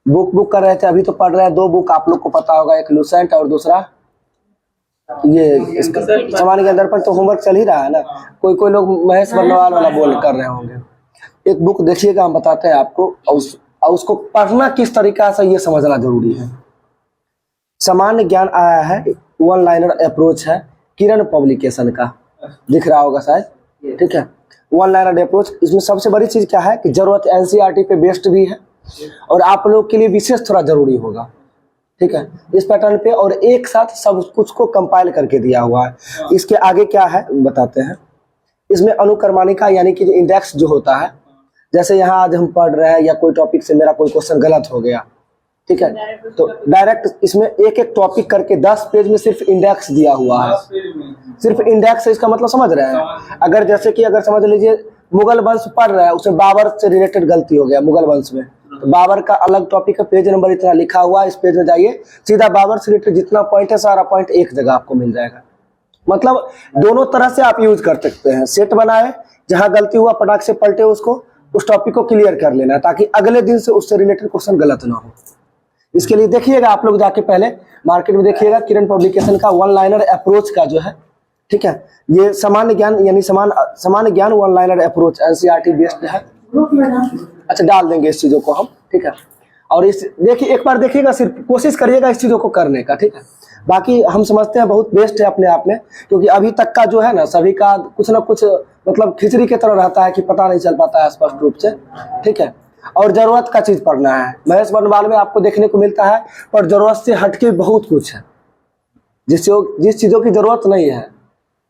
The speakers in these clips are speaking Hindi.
बुक कर रहे थे, अभी तो पढ़ रहे हैं। दो बुक आप लोग को पता होगा, एक लूसेंट और दूसरा ये सामान्य ज्ञान दर्पण। तो होमवर्क चल ही रहा है ना। कोई लोग महेश बर्नवाल वाला बोल कर रहे होंगे। एक बुक देखिएगा, हम बताते हैं आपको, और उसको पढ़ना किस तरीका से ये समझना जरूरी है। सामान्य ज्ञान आया है, वन लाइनर अप्रोच है, किरण पब्लिकेशन का, दिख रहा होगा शायद, ठीक है। वन लाइनर अप्रोच, इसमें सबसे बड़ी चीज क्या है कि जरूरत एनसीईआरटी पे बेस्ड भी है और आप लोग के लिए विशेष थोड़ा जरूरी होगा, ठीक है, इस पैटर्न पे, और एक साथ सब कुछ को कंपाइल करके दिया हुआ है। इसके आगे क्या है बताते हैं। इसमें अनुक्रमणिका यानी कि इंडेक्स जो होता है, जैसे यहाँ आज हम पढ़ रहे हैं या कोई टॉपिक से मेरा कोई क्वेश्चन गलत हो गया, ठीक है, तो डायरेक्ट इसमें एक एक टॉपिक करके 10 पेज में सिर्फ इंडेक्स दिया हुआ है। सिर्फ इंडेक्स है, इसका मतलब समझ रहे हैं। अगर जैसे कि अगर समझ लीजिए मुगल वंश पढ़ रहे हैं, उसमें बाबर से रिलेटेड गलती हो गया मुगल वंश में, तो बाबर का अलग टॉपिक है, पेज नंबर इतना लिखा हुआ है, इस पेज में जाइए, सीधा बाबर से रिलेटेड जितना पॉइंट है सारा पॉइंट एक जगह आपको मिल जाएगा। मतलब दोनों तरह से आप यूज कर सकते हैं। सेट बनाए, जहां गलती हुआ पटाख से पलटे उसको, उस टॉपिक को क्लियर कर लेना है ताकि अगले दिन से उससे रिलेटेड क्वेश्चन गलत ना हो। इसके लिए देखिएगा आप लोग जाके पहले मार्केट में देखिएगा, किरण पब्लिकेशन का वन लाइनर अप्रोच का जो है, ठीक है, ये सामान्य ज्ञान यानी सामान्य ज्ञान one liner approach NCERT based है। अच्छा, डाल देंगे इस चीजों को हम, ठीक है। और इस देखिए, एक बार देखिएगा, सिर्फ कोशिश करिएगा इस चीजों को करने का, ठीक है। बाकी हम समझते हैं बहुत बेस्ट है अपने आप में, क्योंकि अभी तक का जो है ना सभी का कुछ ना कुछ मतलब खिचड़ी की तरह रहता है कि पता नहीं चल पाता है स्पष्ट रूप से, ठीक है। और जरूरत का चीज पढ़ना है। महेश बर्नवाल में आपको देखने को मिलता है, पर जरूरत से हटके बहुत कुछ है जिस चीजों की जरूरत नहीं है,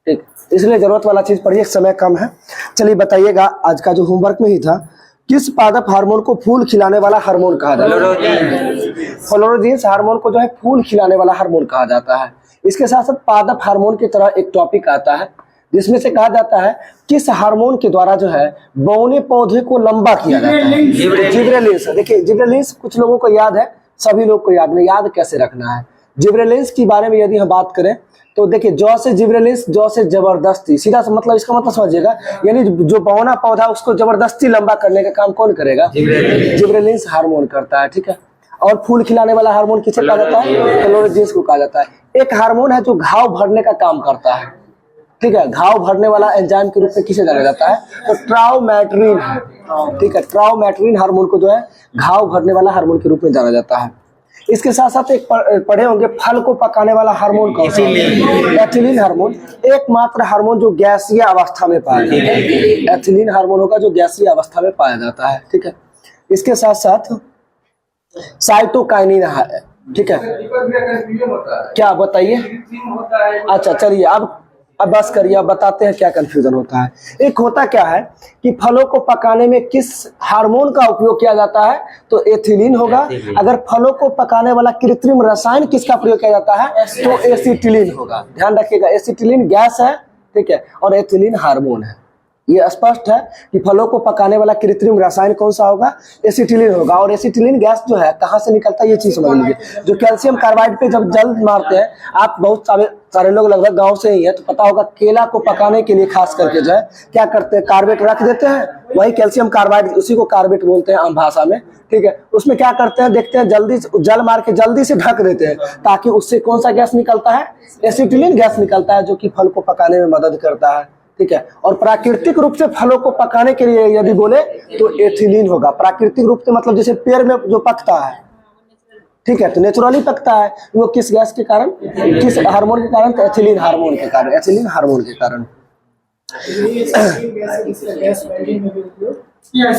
ठीक, इसलिए जरूरत वाला चीज पढ़िए, समय कम है। चलिए बताइएगा, आज का जो होमवर्क में ही था, किस पादप हार्मोन को फूल खिलाने वाला हार्मोन कहा जाता है? फ्लोरोजेंस हार्मोन को जो है फूल खिलाने वाला हार्मोन कहा जाता है। इसके साथ साथ पादप हार्मोन की तरह एक टॉपिक आता है जिसमें से कहा जाता है किस हार्मोन के द्वारा जो है बौने पौधे को लंबा किया जाता है? जिब्रेलिंस। देखिए जिब्रेलिंस कुछ लोगों को याद है, सभी लोग को याद नहीं। याद कैसे रखना है जिब्रेलिंस के बारे में यदि हम बात करें तो देखिए, जौ से जिब्रेलिंस, जौ से जबरदस्ती, सीधा मतलब इसका मतलब समझिएगा, यानी जो बौना पौधा उसको जबरदस्ती लंबा करने का काम कौन करेगा? जिब्रेलिंस हार्मोन करता है, ठीक है। और फूल खिलाने वाला हार्मोन किसे कहा जाता है? फ्लोरोजेंस को कहा जाता है। एक हार्मोन है जो घाव भरने का काम करता है, ठीक है, घाव भरने वाला एंजाइम के रूप में किसे जाना जाता है? तो ट्राउमेट्रिन है, ठीक है। ट्राउमेट्रिन हार्मोन को जो है घाव भरने वाला हार्मोन के रूप में जाना जाता है। इसके साथ साथ एक पढ़े होंगे, फल को पकाने वाला हार्मोन कौन सा? एथिलीन हार्मोन, एकमात्र हार्मोन जो गैसीय अवस्था में पाया जाता है। एथिलीन हार्मोन होगा जो गैसीय अवस्था में पाया जाता है, ठीक है। इसके साथ साथ साइटोकाइनिन है, ठीक है। क्या बताइए? अच्छा चलिए, अब बस करिए, अब बताते हैं क्या कंफ्यूजन होता है। एक होता क्या है कि फलों को पकाने में किस हार्मोन का उपयोग किया जाता है? तो एथिलीन होगा। अगर फलों को पकाने वाला कृत्रिम रसायन किसका प्रयोग किया जाता है? तो एसिटिलीन होगा। ध्यान रखिएगा, एसिटिलीन गैस है, ठीक है, और एथिलीन हार्मोन है। ये स्पष्ट है कि फलों को पकाने वाला कृत्रिम रसायन कौन सा होगा? एसिटिलीन होगा। और एसिटिलीन गैस जो है कहाँ से निकलता है ये चीज समझ लीजिए। जो कैल्शियम कार्बाइड पे जब जल मारते हैं, आप बहुत सारे लोग लगभग गांव से ही है तो पता होगा, केला को पकाने के लिए खास करके जो है क्या करते हैं? कार्बेट रख देते हैं, वही कैल्शियम कार्बाइड, उसी को कार्बेट बोलते हैं आम भाषा में, ठीक है। उसमें क्या करते हैं, देखते हैं, जल्दी जल मार के जल्दी से ढक देते हैं ताकि उससे कौन सा गैस निकलता है? एसिटिलीन गैस निकलता है, जो कि फल को पकाने में मदद करता है, ठीक है। और प्राकृतिक रूप से फलों को पकाने के लिए यदि बोले तो एथिलीन होगा। प्राकृतिक रूप से मतलब जैसे पेड़ में जो पकता है, ठीक है, तो नेचुरली पकता है वो किस गैस के कारण, किस हार्मोन के कारण? तो एथिलीन हार्मोन के कारण, एथिलीन हार्मोन के कारण।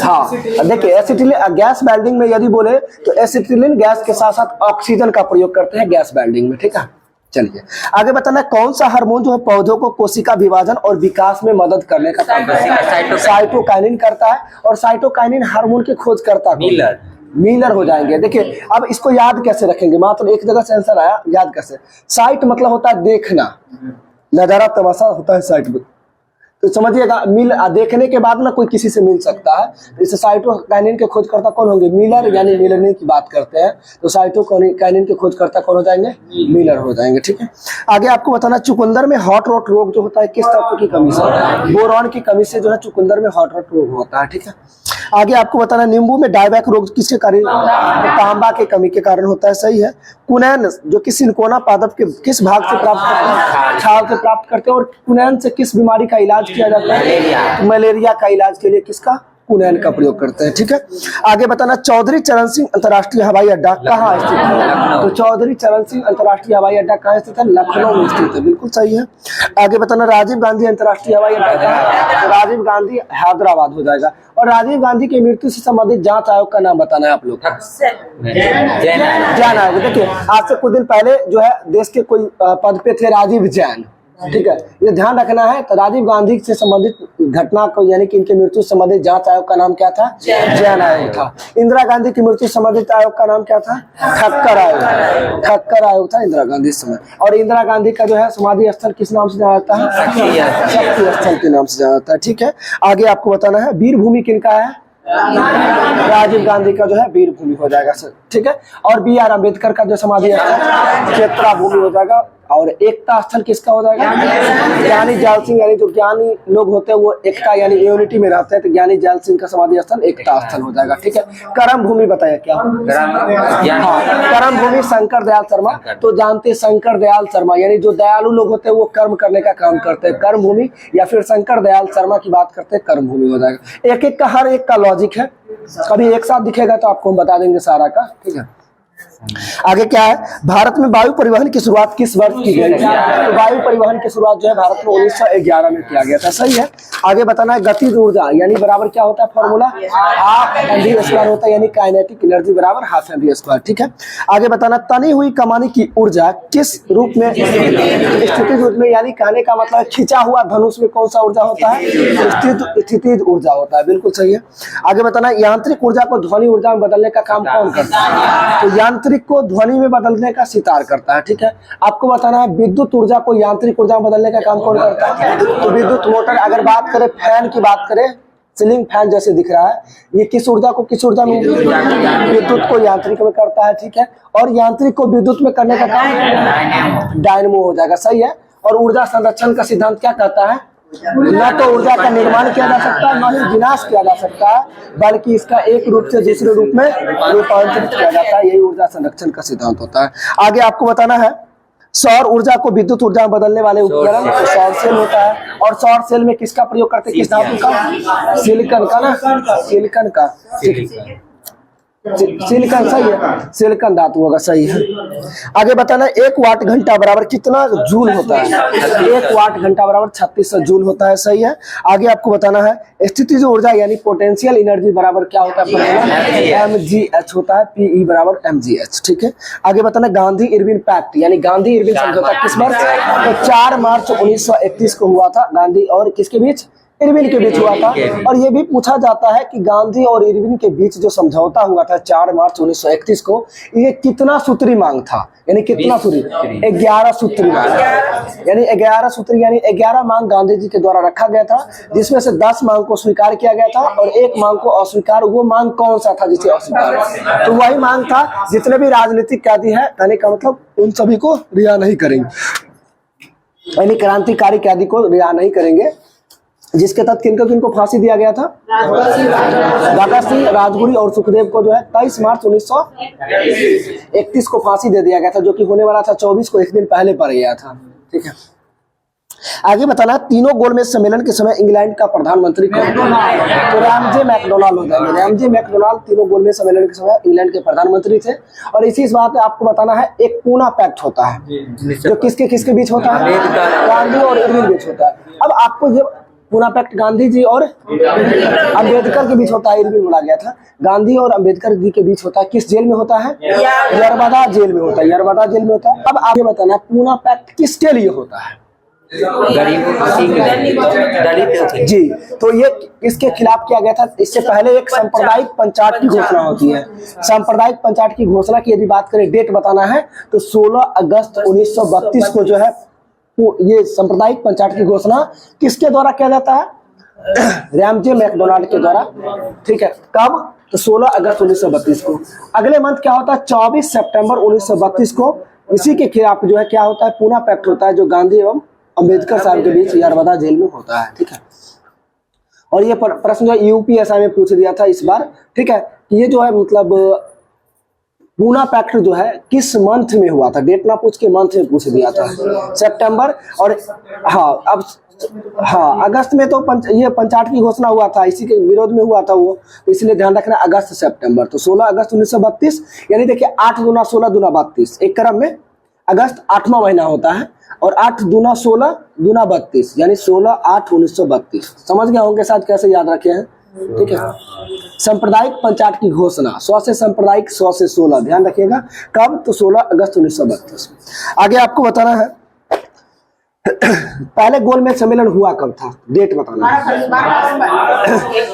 हाँ देखिए, एसिटिलीन गैस बाइंडिंग में यदि बोले तो एसिटिलीन गैस के साथ साथ ऑक्सीजन का प्रयोग करते हैं गैस बाइंडिंग में, ठीक है। चलिए आगे बताना, कौन सा हार्मोन जो है पौधों को कोशिका विभाजन और विकास में मदद करने का काम करता है? साइटोकाइनिन करता है। और साइटोकाइनिन हार्मोन की खोज करता है मिलर हो जाएंगे। देखिए अब इसको याद कैसे रखेंगे, मात्र एक जगह से आंसर आया, याद कैसे? साइट मतलब होता है देखना, नजारा तमाशा होता है साइट में। तो समझिएगा, मिल देखने के बाद ना कोई किसी से मिल सकता है। जैसे साइटोकाइनिन के खोजकर्ता कौन होंगे? मिलर, यानी मिलरनी की बात करते हैं तो साइटोकाइनिन के खोजकर्ता कौन हो जाएंगे? मिलर हो जाएंगे, ठीक है। आगे आपको बताना, चुकंदर में हॉट रॉट रोग जो होता है किस तत्व की कमी से? बोरॉन की कमी से जो है चुकंदर में हॉट रॉट रोग होता है, ठीक है। आगे आपको बताना, नींबू में डायबैक रोग किसके कारण? तांबा के कमी के कारण होता है, सही है। कुनैन जो कि सिनकोना पादप के किस भाग से प्राप्त करते हैं? छाल से प्राप्त करते हैं। और कुनैन से किस बीमारी का इलाज किया जाता है? मलेरिया का इलाज के लिए किसका? कुनैन का प्रयोग करते हैं, ठीक है। आगे बताना, चौधरी चरण सिंह अंतर्राष्ट्रीय हवाई अड्डा कहाँ स्थित है? तो चौधरी चरण सिंह अंतर्राष्ट्रीय हवाई अड्डा कहाँ स्थित है? लखनऊ में स्थित है, बिल्कुल सही है। आगे बताना, राजीव गांधी अंतर्राष्ट्रीय हवाई अड्डा कहाँ है? तो राजीव गांधी हैदराबाद हो जाएगा। और राजीव गांधी की मृत्यु से संबंधित जांच आयोग का नाम बताना है आप लोग को। जैन आयोग। देखिए, आज से कुछ दिन पहले जो है देश के कोई पद पे थे राजीव जैन, ठीक है, ये ध्यान रखना है। तो राजीव गांधी से संबंधित घटना को, यानी कि इनके मृत्यु से संबंधित जांच आयोग का नाम क्या था? जैन आयोग था। इंदिरा गांधी की मृत्यु से संबंधित आयोग का नाम क्या था? ठक्कर आयोग। ठक्कर आयोग था इंदिरा गांधी समय। और इंदिरा गांधी का जो है समाधि स्थल किस नाम से जाना जाता है? शक्ति स्थल के नाम से जाना जाता है, ठीक है। आगे आपको बताना है, वीर भूमि किनका है? राजीव गांधी का जो है वीर भूमि हो जाएगा सर, ठीक है। और बी आर अम्बेडकर का जो समाधि स्थल चेत्रा भूमि हो जाएगा। और एकता स्थल किसका हो जाएगा? ज्ञानी जाल सिंह, यानी जो ज्ञानी लोग होते हैं वो एकता यानी यूनिटी में रहते हैं, तो ज्ञानी जाल सिंह का समाधि स्थल एकता स्थल हो जाएगा, ठीक है। कर्म भूमि बताया क्या? हाँ, कर्म भूमि शंकर दयाल शर्मा। तो जानते शंकर दयाल शर्मा, यानी जो दयालु लोग होते हैं वो कर्म करने का काम करते हैं, कर्म भूमि। या फिर शंकर दयाल शर्मा की बात करते हैं, कर्म भूमि हो जाएगा। एक एक का हर एक का लॉजिक है, कभी एक साथ दिखेगा तो आपको हम बता देंगे सारा का, ठीक है। आगे क्या है, भारत में वायु परिवहन की शुरुआत किस वर्ष की गई? तो वायु परिवहन की शुरुआत जो है भारत में 1911 में किया गया था, सही है। आगे बताना है, गतिज ऊर्जा यानी बराबर क्या होता है? फॉर्मूला हाफ mv² होता है, यानी काइनेटिक एनर्जी बराबर हाफ mv², ठीक है। आगे बताना, तनी हुई कमानी की ऊर्जा किस रूप में? स्थितिज रूप में, यानी कहने का मतलब खिंचा हुआ धनुष में कौन सा ऊर्जा होता है? स्थितिज ऊर्जा होता है, बिल्कुल सही है। आगे बताना, यांत्रिक ऊर्जा को ध्वनि ऊर्जा में बदलने का काम कौन करता है? तो यांत्रिक को ध्वनि में बदलने का सितार करता है, ठीक है। आपको बताना है, विद्युत ऊर्जा को यांत्रिक ऊर्जा में बदलने का काम कौन करता है? तो विद्युत मोटर। अगर बात करें फैन की बात करें, सीलिंग फैन जैसे दिख रहा है, ये किस ऊर्जा को किस ऊर्जा में? विद्युत को यांत्रिक में करता है, ठीक है। और यांत्रिक को विद्युत में करने का काम डायनेमो हो जाएगा, सही है। और ऊर्जा संरक्षण का सिद्धांत क्या कहता है? न तो ऊर्जा का निर्माण किया जा सकता है, न ही विनाश किया जा सकता है, बल्कि इसका एक रूप से दूसरे रूप में रूपांतरित किया जाता है। यही ऊर्जा संरक्षण का सिद्धांत होता है। आगे आपको बताना है, सौर ऊर्जा को विद्युत ऊर्जा में बदलने वाले उपकरण तो सौर सेल होता है। और सौर सेल में किसका प्रयोग करते हैं? किस धातु का? सिलिकॉन का ना, सिलिकॉन का, सिलिकॉन, सही है, सिलिकॉन धातु होगा, सही है। आगे बताना, 1 वाट घंटा बराबर कितना जूल होता है? 1 वाट घंटा बराबर 3600 जूल होता है, सही है। आगे आपको बताना है, स्थितिज ऊर्जा यानी पोटेंशियल एनर्जी बराबर क्या होता है? mgh होता है, pe बराबर mgh, ठीक है। आगे बताना, गांधी इरविन पैक्ट यानी गांधी इरविन समझौता किस वर्ष? तो 4 मार्च 1931 को हुआ था। गांधी और किसके बीच? इरविन के बीच हुआ था। और ये भी पूछा जाता है कि गांधी और इरविन के बीच जो समझौता हुआ था 4 मार्च 1931 को, ये कितना सूत्री मांग था? यानी कितना सूत्री? 11 सूत्री मांग, यानी 11 सूत्री, यानी 11 मांग गांधी जी के द्वारा रखा गया था, जिसमें से 10 मांग को स्वीकार किया गया था और 1 मांग को अस्वीकार। वो मांग कौन सा था जिसे अस्वीकार? तो वही मांग था, जितने भी राजनीतिक कैदी है, कहने का मतलब उन सभी को रिहा नहीं करेंगे, यानी क्रांतिकारी कैदी को रिहा नहीं करेंगे। जिसके तहत किनको फांसी दिया गया था? भगत सिंह, राजगुरु और सुखदेव को जो है 23 मार्च 1931 को फांसी दे दिया गया था, जो कि होने वाला था 24 को, 1 दिन पहले पड़ गया था, ठीक है। आगे बताना, तीनों गोलमेज सम्मेलन के समय इंग्लैंड का प्रधानमंत्री कौन? तो रैमजे मैकडोनाल्ड हो जाएंगे। रैमजे मैकडोनाल्ड तीनों गोलमेज सम्मेलन के समय इंग्लैंड के प्रधानमंत्री थे। और इसी बात में आपको बताना है, एक पूना पैक्ट होता है जो किसके किसके बीच होता है? गांधी और इरविन बीच होता है। अब आपको ये पूना पैक्ट गांधी जी और अम्बेडकर के बीच होता है, इरविन बोला गया था। गांधी और अम्बेडकर जी के बीच होता है, किस जेल में होता है? यरबदा जेल में होता है, यरबदा जेल में होता है। अब आगे बताना, पूना पैक्ट किसके लिए होता है? जी, तो ये इसके खिलाफ किया गया था। इससे पहले एक सांप्रदायिक पंचायत की घोषणा होती है। सांप्रदायिक पंचायत की घोषणा की यदि बात करें, डेट बताना है, तो 16 अगस्त 1932 को जो है ये सांप्रदायिक पंचायत की घोषणा किसके द्वारा किया जाता है? रैमजे मैकडोनाल्ड के द्वारा। ठीक है, कब? तो 16 अगस्त 1932 को। अगले मंथ क्या होता है? 24 सितंबर 1932 को इसी के खिलाफ जो है क्या होता है? पूना पैक्ट होता है, जो गांधी एवं अंबेडकर साहब के बीच यरवदा जेल में होता है। ठीक है, और ये प्रश्न जो है यूपीएसआई में पूछ दिया था इस बार। ठीक है, ये जो है मतलब पूना पैक्ट जो है किस मंथ में हुआ था? डेट ना पूछ के मंथ में पूछ दिया था, सितंबर। और हाँ, अब हाँ, अगस्त में तो ये पंचायत की घोषणा हुआ था, इसी के विरोध में हुआ था वो, तो इसलिए ध्यान रखना अगस्त सितंबर। तो 16 अगस्त 1932, यानी देखिए 8 दूना 16 दूना 32, एक क्रम में अगस्त 8वां महीना होता है, और 8 दूना 16 दूना 32, यानी 16/8/1932। समझ गए होंगे साथ कैसे याद रखे हैं? ठीक है, सांप्रदायिक पंचायत की घोषणा 100 से सांप्रदायिक 100 से 16, ध्यान रखिएगा। कब? तो 16 अगस्त 1932। आगे आपको बताना है पहले गोलमेज सम्मेलन हुआ कब था, डेट बताना है।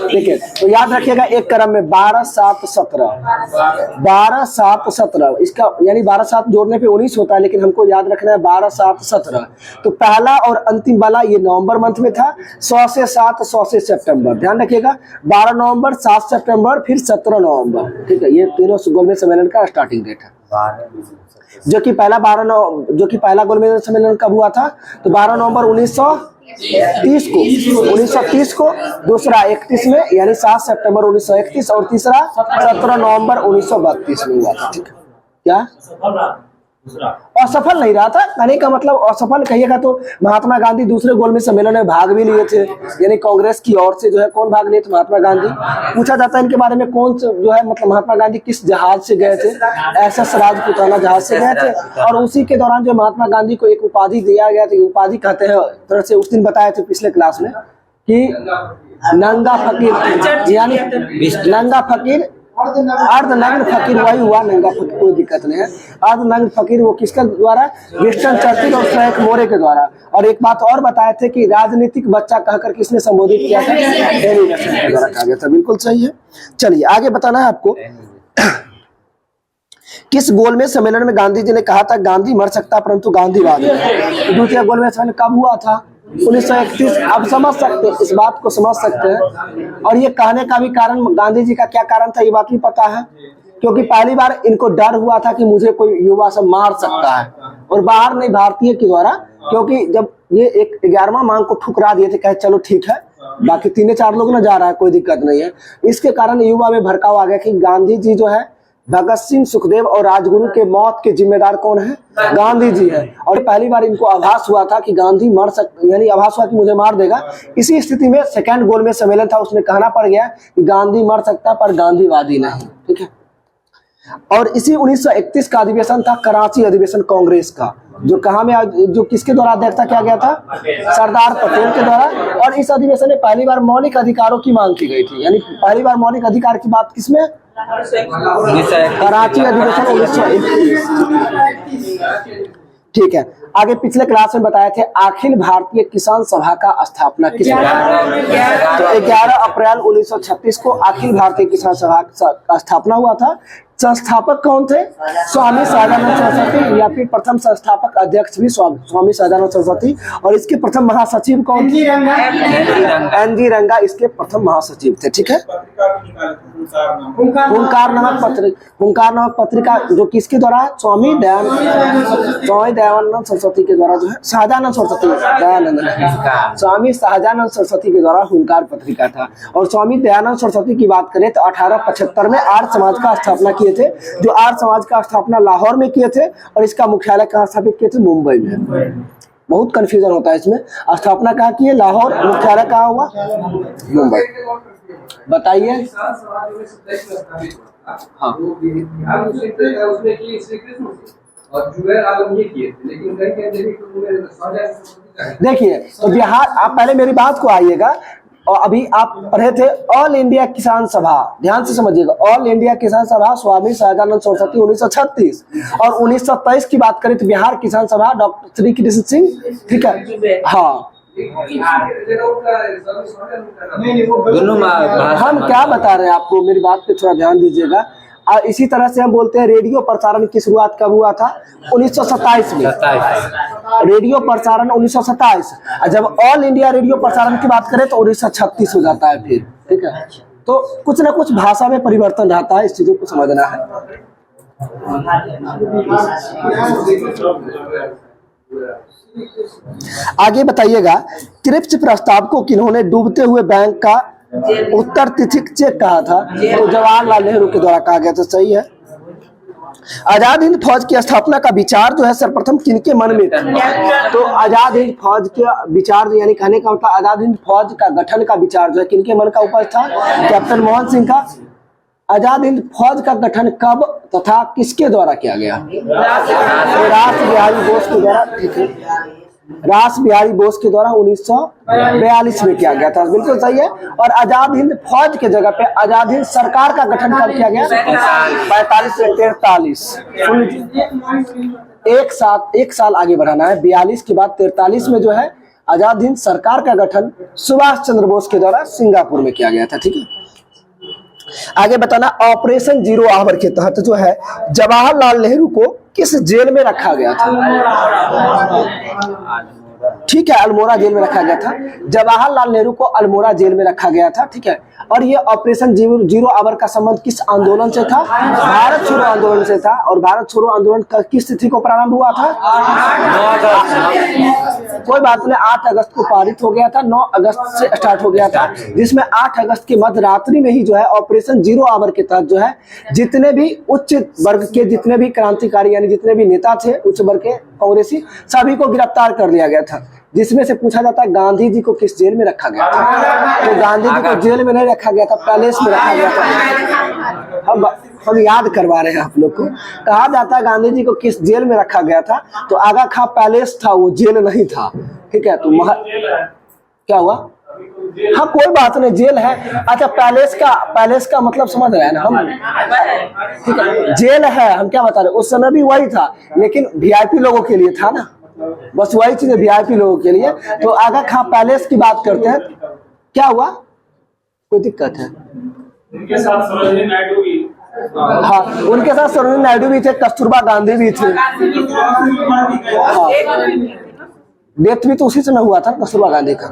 ठीक है, तो याद रखिएगा एक क्रम में 12/7/17 इसका, यानी 12/7 जोड़ने पे 19 होता है, लेकिन हमको याद रखना है 12/7/17। तो पहला और अंतिम वाला ये नवंबर मंथ में था, 100 से 7, 100 से सितंबर। ध्यान रखिएगा 12 नवंबर, 7 सितंबर, फिर 17 नवंबर। ठीक है, ये तीनों गोलमेज सम्मेलन का स्टार्टिंग डेट है। जो कि पहला गोलमेज सम्मेलन कब हुआ था? तो 12 नवंबर 1930 को, दूसरा 31 में, यानी 7 सितंबर 1931, और तीसरा 17 नवंबर 1932 में हुआ था। ठीक है, क्या असफल नहीं रहा था? कहने का मतलब असफल कहिएगा तो महात्मा गांधी दूसरे गोलमेज सम्मेलन में भाग भी लिए थे, यानी कांग्रेस की ओर से जो है कौन भाग लिए थे? महात्मा गांधी। पूछा जाता है इनके बारे में कौन जो है मतलब महात्मा गांधी किस जहाज से गए थे? SS राजपूताना जहाज से गए थे। और उसी के दौरान जो महात्मा गांधी को एक उपाधि दिया गया था, उपाधि कहते हैं तरह से, उस दिन बताए थे पिछले क्लास में कि नंगा फकीर, यानी नंगा फकीर, अर्धनग्न फकीर, वही हुआ नंगा फकीर, कोई दिक्कत नहीं है। अर्धनग्न फकीर वो किसके द्वारा? विंस्टन चर्चिल और फ्रैंक मोरे के द्वारा। और एक बात और बताए थे कि राजनीतिक बच्चा कहकर किसने संबोधित किया था? एनी बेसेंट के द्वारा कहा गया था। बिल्कुल सही है। चलिए आगे बताना है आपको किस गोलमेज सम्मेलन में गांधी जी ने कहा था गांधी मर सकता परंतु गांधीवादी नहीं? द्वितीय गोलमेज सम्मेलन कब हुआ था? 1931। आप समझ सकते हैं, इस बात को समझ सकते हैं। और ये कहने का भी कारण, गांधी जी का क्या कारण था ये बात भी पता है, क्योंकि पहली बार इनको डर हुआ था कि मुझे कोई युवा सब मार सकता है, और बाहर नहीं भारतीय के द्वारा, क्योंकि जब ये एक 11वां मांग को ठुकरा दिए थे, कहे चलो ठीक है बाकी 3-4 लोग ना जा रहा है, कोई दिक्कत नहीं है। इसके कारण युवा में भड़काव आ गया कि गांधी जी जो है भगत सिंह, सुखदेव और राजगुरु के मौत के जिम्मेदार कौन है? गांधी जी है। और पहली बार इनको आभास हुआ था कि गांधी मर सकते, यानी आभास हुआ कि मुझे मार देगा। इसी स्थिति में सेकंड गोलमेज सम्मेलन था, उसमें कहना पड़ गया कि गांधी मर सकता पर गांधीवादी नहीं। ठीक है, और इसी 1931 का अधिवेशन था कराची अधिवेशन कांग्रेस का, जो कहाँ में, जो किसके द्वारा अध्यक्षता किया गया था? सरदार पटेल के द्वारा। और इस अधिवेशन में पहली बार मौलिक अधिकारों की मांग की गई थी, यानी पहली बार मौलिक अधिकार की बात किसमें? कराची अधिवेशन 1931। ठीक है, आगे पिछले क्लास में बताए थे अखिल भारतीय किसान सभा का स्थापना किस तो 11 अप्रैल 1936 को अखिल भारतीय किसान सभा का स्थापना हुआ था। संस्थापक कौन थे? स्वामी सहजानंद सरस्वती, या फिर प्रथम संस्थापक अध्यक्ष भी स्वामी सहजानंद सरस्वती। और इसके प्रथम महासचिव कौन थे? NG रंगा इसके प्रथम महासचिव थे। ठीक है, हुंकार नामक पत्रिका जो किसके द्वारा? स्वामी दयानंद सरस्वती के द्वारा, जो है सहजानंद सरस्वती, स्वामी सहजानंद सरस्वती के द्वारा हुंकार पत्रिका था। और स्वामी दयानंद सरस्वती की बात करें तो 1875 में आर्य समाज का स्थापना किए थे, जो आर्य समाज का स्थापना लाहौर में किए थे, और इसका मुख्यालय कहाँ स्थापित किए थे? मुंबई में। बहुत कंफ्यूजन होता है इसमें, स्थापना कहाँ की है? लाहौर, मुख्यालय कहाँ हुआ? मुंबई। बताइए। हाँ, देखिए तो बिहार, आप पहले मेरी बात को आइएगा, और अभी आप पढ़े थे ऑल इंडिया किसान सभा, ध्यान से समझिएगा, ऑल इंडिया किसान सभा स्वामी सहजानंद सरस्वती 1936। और 1923 की बात करें तो बिहार किसान सभा डॉक्टर श्री कृष्ण सिंह। ठीक है, हाँ, हम क्या बता रहे हैं आपको, मेरी बात पे थोड़ा ध्यान दीजिएगा। इसी तरह से हम बोलते हैं रेडियो प्रसारण की शुरुआत कब हुआ था? 1927 में। रेडियो प्रसारण 1927। जब ऑल इंडिया रेडियो प्रसारण की बात करें तो 1936 हो जाता है फिर, ठीक है। तो कुछ ना कुछ भाषा में परिवर्तन रहता है, इस चीजों को समझना है। आगे बताइएगा, क्रिप्स प्रस्ताव को किन्होंने डूबते हुए बैंक का उत्तर तिथि चेक कहा था? तो जवाहरलाल नेहरू के द्वारा कहा गया था, सही है। आजाद हिंद फौज की स्थापना का विचार जो है सर्वप्रथम किनके मन में था? तो आजाद हिंद फौज के विचार यानी कहने का मतलब आजाद हिंद फौज का गठन का विचार जो है किनके मन का उपज था? कैप्टन मोहन सिंह का। आजाद हिंद फौज का गठन कब तथा किसके द्वारा किया गया? रास बिहारी बोस के द्वारा, ठीक है, रास बिहारी बोस के द्वारा 1942 में किया गया था, बिल्कुल सही है। और आजाद हिंद फौज के जगह पे आजाद हिंद सरकार का गठन कब किया गया? 45 से 43। एक साल आगे बढ़ाना है, 42 के बाद 43 में जो है आजाद हिंद सरकार का गठन सुभाष चंद्र बोस के द्वारा सिंगापुर में किया गया था, ठीक है। आगे बताना, ऑपरेशन जीरो आवर के तहत जो है जवाहरलाल नेहरू को किस जेल में रखा गया था? ठीक है, अल्मोड़ा जेल में रखा गया था। जवाहरलाल नेहरू को अल्मोड़ा जेल में रखा गया था, ठीक है। और ये ऑपरेशन जीरो आवर का संबंध किस आंदोलन से था? भारत छोड़ो आंदोलन से था। और भारत छोड़ो आंदोलन किस तिथि को प्रारंभ हुआ था? कोई बात नहीं, 8 अगस्त को पारित हो गया था, 9 अगस्त से स्टार्ट हो गया था, जिसमें 8 अगस्त की मध्य रात्रि में ही जो है ऑपरेशन जीरो आवर के तहत जो है जितने भी उच्च वर्ग के जितने भी क्रांतिकारी यानी जितने भी नेता थे उच्च वर्ग के कांग्रेसी सभी को गिरफ्तार कर लिया गया था। जिसमें से पूछा जाता है गांधी जी को किस जेल में रखा गया था? तो गांधी जी को जेल में नहीं रखा गया था, पैलेस में रखा गया था। हम याद करवा रहे हैं आप लोग को। कहा जाता है गांधी जी को किस जेल में रखा गया था? तो आगा खां पैलेस था, वो जेल नहीं था, ठीक है। तो क्या हुआ? हाँ कोई बात नहीं, जेल है। अच्छा, पैलेस का मतलब समझ रहे हैं ना हम, ठीक है। जेल है, हम क्या बता रहे, उस समय भी वही था, लेकिन वीआईपी लोगों के लिए था ना, बस वही चीज है वीआईपी लोगों के लिए। तो आगा खां पैलेस की बात करते हैं, क्या हुआ? कोई दिक्कत है? उनके साथ सरोजिनी नायडू भी, हाँ उनके साथ सरोजिनी नायडू भी थे, कस्तूरबा गांधी भी थे। हाँ, डेथ भी तो उसी समय हुआ था कस्तूरबा गांधी का,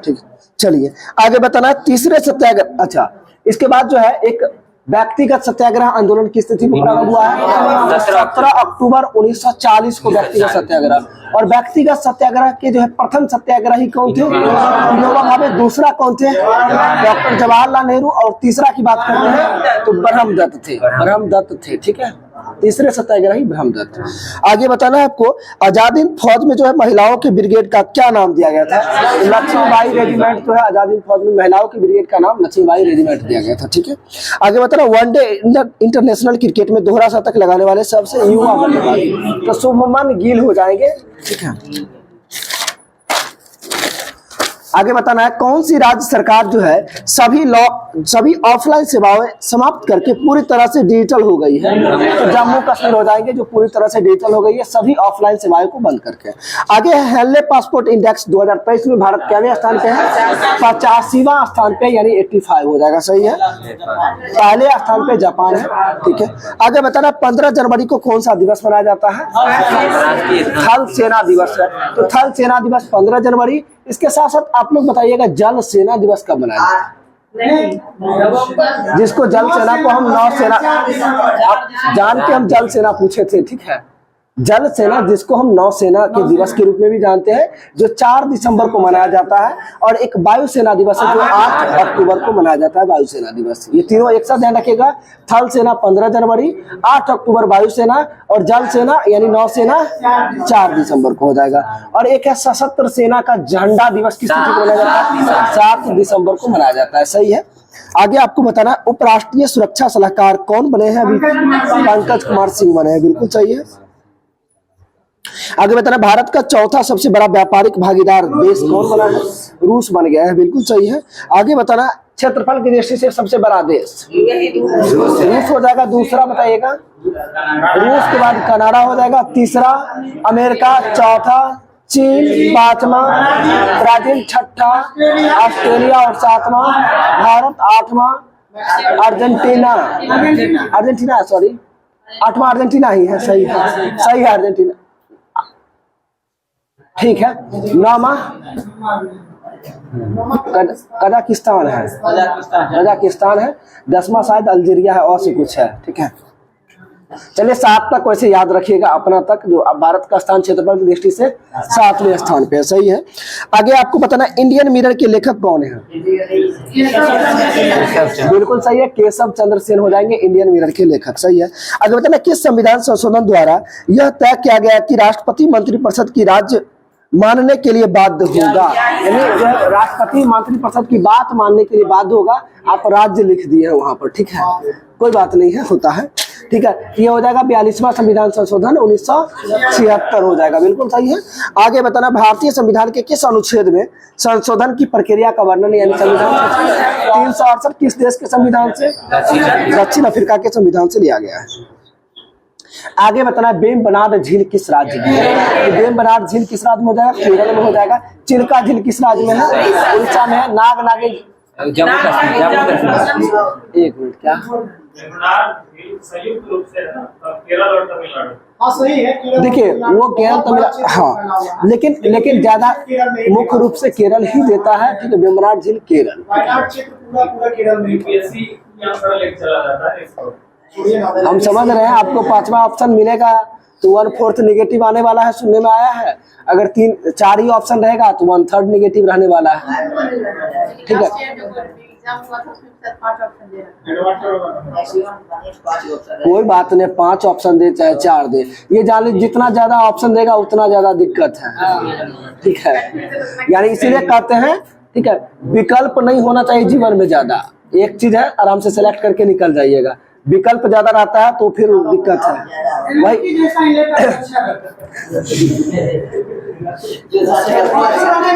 ठीक है। चलिए आगे बताना, तीसरे सत्याग्रह। अच्छा, इसके बाद जो है एक व्यक्तिगत सत्याग्रह आंदोलन किस तिथि को प्रारंभ हुआ है? 17 अक्टूबर 1940 को व्यक्तिगत सत्याग्रह। और व्यक्तिगत सत्याग्रह के जो है प्रथम सत्याग्रही कौन थे? विनोबा भावे। दूसरा कौन थे? डॉक्टर जवाहरलाल नेहरू। और तीसरा की बात करते हैं तो ब्रह्मदत्त थे, ठीक है। तीसरे सत्याग्रही ब्रह्मदत्त। आगे बताना है आपको, आजाद हिंद फौज में जो है महिलाओं के ब्रिगेड का क्या नाम दिया गया था? लक्ष्मीबाई रेजिमेंट जो है आजाद हिंद फौज में महिलाओं के ब्रिगेड का नाम लक्ष्मीबाई रेजिमेंट दिया गया था, ठीक है। आगे बताना, वनडे इंटरनेशनल क्रिकेट में दोहरा शतक लगाने वाले सबसे युवा बल्लेबाज तो शुभमन गिल हो जाएंगे, ठीक है। आगे बताना है, कौन सी राज्य सरकार जो है सभी ऑफलाइन सेवाएं समाप्त करके पूरी तरह से डिजिटल हो गई है? तो जम्मू कश्मीर हो जाएंगे, जो पूरी तरह से डिजिटल हो गई है सभी ऑफलाइन सेवाएं को बंद करके। आगे है हेनले पासपोर्ट इंडेक्स 2023 में भारत कितवें स्थान पे है? 85वां स्थान पे, यानी 85 हो जाएगा, सही है। पहले स्थान पे जापान है, ठीक है। आगे बताना, 15 जनवरी को कौन सा दिवस मनाया जाता है? थल सेना दिवस है। तो थल सेना दिवस 15 जनवरी। इसके साथ साथ आप लोग बताइएगा जल सेना दिवस कब मनाया जाता है? जिसको जल सेना को हम नौसेना, जान के हम जल सेना पूछे थे, ठीक है। जल सेना जिसको हम नौसेना के दिवस के रूप में भी जानते हैं, जो 4 दिसंबर को मनाया जाता है। और एक वायुसेना दिवस है जो 8 अक्टूबर को मनाया जाता है, वायुसेना दिवस। ये तीनों एक साथ ध्यान रखिएगा, थल सेना 15 जनवरी, 8 अक्टूबर वायुसेना, और जल सेना यानी नौसेना 4 दिसंबर को हो जाएगा। और एक है सशस्त्र सेना का झंडा दिवस, किस तिथि को मनाया जाता है? 7 दिसंबर को मनाया जाता है, सही है। आगे आपको बताना, उपराष्ट्रीय सुरक्षा सलाहकार कौन बने हैं अभी? पंकज कुमार सिंह बने हैं, बिल्कुल सही है। आगे बताना, भारत का चौथा सबसे बड़ा व्यापारिक भागीदार देश कौन बना है? रूस बन गया है, बिल्कुल सही है। आगे बताना, क्षेत्रफल की दृष्टि से सबसे बड़ा देश रूस हो जाएगा। दूसरा बताइएगा, रूस के बाद कनाडा हो जाएगा। तीसरा अमेरिका, चौथा चीन, 5वां ब्राजील, 6ठा ऑस्ट्रेलिया और 7वां भारत, 8वां अर्जेंटीना, अर्जेंटीना सॉरी, 8वां अर्जेंटीना ही है, सही है, सही है अर्जेंटीना, ठीक है। 9वां कजाकिस्तान है, कजाकिस्तान है। 10वां शायद अल्जीरिया है, और से कुछ है, ठीक है। चलिए 7 तक वैसे याद रखिएगा अपना तक, जो भारत का स्थान क्षेत्रफल की दृष्टि से 7वें स्थान पे है, सही है। आगे आपको बताना इंडियन मिरर के लेखक कौन है? बिल्कुल सही है, केशव चंद्र सेन हो जाएंगे इंडियन मिरर के लेखक, सही है। आगे बताना किस संविधान संशोधन द्वारा यह तय किया गया कि राष्ट्रपति मंत्रिपरिषद की राज्य मानने के लिए बाध्य होगा, यानी जो है राष्ट्रपति मंत्रिपरिषद की बात मानने के लिए बाध्य होगा। आप राज्य लिख दिए हैं वहां पर, ठीक है, कोई बात नहीं है, होता है, ठीक है। ये हो जाएगा 42वां संविधान संशोधन 1976 हो जाएगा, बिल्कुल सही है। आगे बताना भारतीय संविधान के किस अनुच्छेद में संशोधन की प्रक्रिया का वर्णन, यानी संविधान 368 किस देश के संविधान से? दक्षिण अफ्रीका के संविधान से लिया गया है। आगे बताना वेम्बनाड झील किस राज्य में है? वेम्बनाड झील किस राज्य में हो जाएगा? केरल में हो जाएगा। चिल्का झील किस राज्य में है? उड़ीसा में है। नाग नागे जम्मू कश्मीर। एक मिनट, क्या संयुक्त रूप से केरल और तमिलनाडु, हाँ सही है, देखिए वो केरल तमिलनाडु, हाँ, लेकिन ज्यादा मुख्य रूप से केरल ही देता है, ठीक है। वेम्बनाड झील केरल, पूरा केरल में यूपीएससी यहाँ पर लेके चला जाता है इसको। हम समझ रहे हैं। आपको 5वां ऑप्शन मिलेगा तो 1/4 नेगेटिव आने वाला है, सुनने में आया है। अगर 4 ही ऑप्शन रहेगा तो 1/3 नेगेटिव रहने वाला है, ठीक है। कोई बात नहीं, 5 ऑप्शन दे चाहे 4 दे, ये जान लीजिए जितना ज्यादा ऑप्शन देगा उतना ज्यादा दिक्कत है, ठीक है। यानी इसीलिए कहते हैं, ठीक है, विकल्प नहीं होना चाहिए जीवन में ज्यादा। एक चीज है, आराम से सेलेक्ट करके निकल जाइएगा। विकल्प ज्यादा रहता है तो फिर दिक्कत है भाई।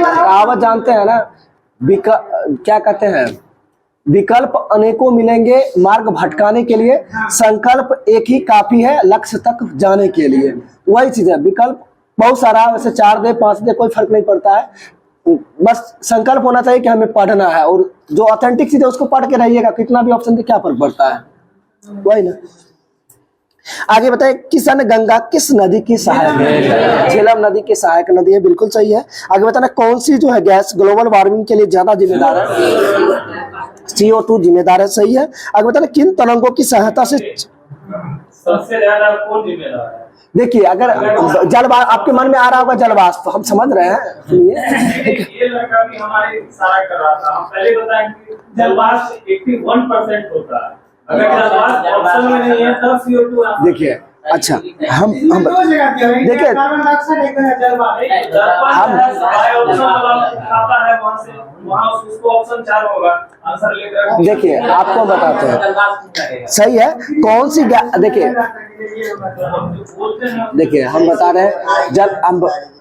कहावत जानते हैं ना, क्या कहते हैं, विकल्प अनेकों मिलेंगे मार्ग भटकाने के लिए, संकल्प एक ही काफी है लक्ष्य तक जाने के लिए। वही चीज है, विकल्प बहुत सारा, वैसे 4 दे 5 दे कोई फर्क नहीं पड़ता है, बस संकल्प होना चाहिए कि हमें पढ़ना है, और जो ऑथेंटिक चीज है उसको पढ़ के रहिएगा। कितना भी ऑप्शन दे क्या फर्क पड़ता है, वही ना। आगे बताए किशन गंगा किस नदी की सहायक नदी है? झेलम नदी की सहायक नदी है, बिल्कुल सही है। आगे बताना कौन सी जो है गैस ग्लोबल वार्मिंग के लिए ज्यादा जिम्मेदार है? CO2 जिम्मेदार है, सही है। आगे बताना किन तरंगों की सहायता से सबसे ज्यादा कौन जिम्मेदार है? देखिए, अगर जलवाष्प आपके मन में आ रहा होगा, जलवाष्प हम समझ रहे हैं, ये लड़का भी हमारे इशारा कर रहा था। हम पहले बताएं कि जलवाष्प 81% होता है, अगर जलवाष्प ऑप्शन में नहीं है तब CO2। देखिए, अच्छा हम देखिए देखिए आपको बताते हैं, सही है। कौन सी देखिए हम बता रहे हैं,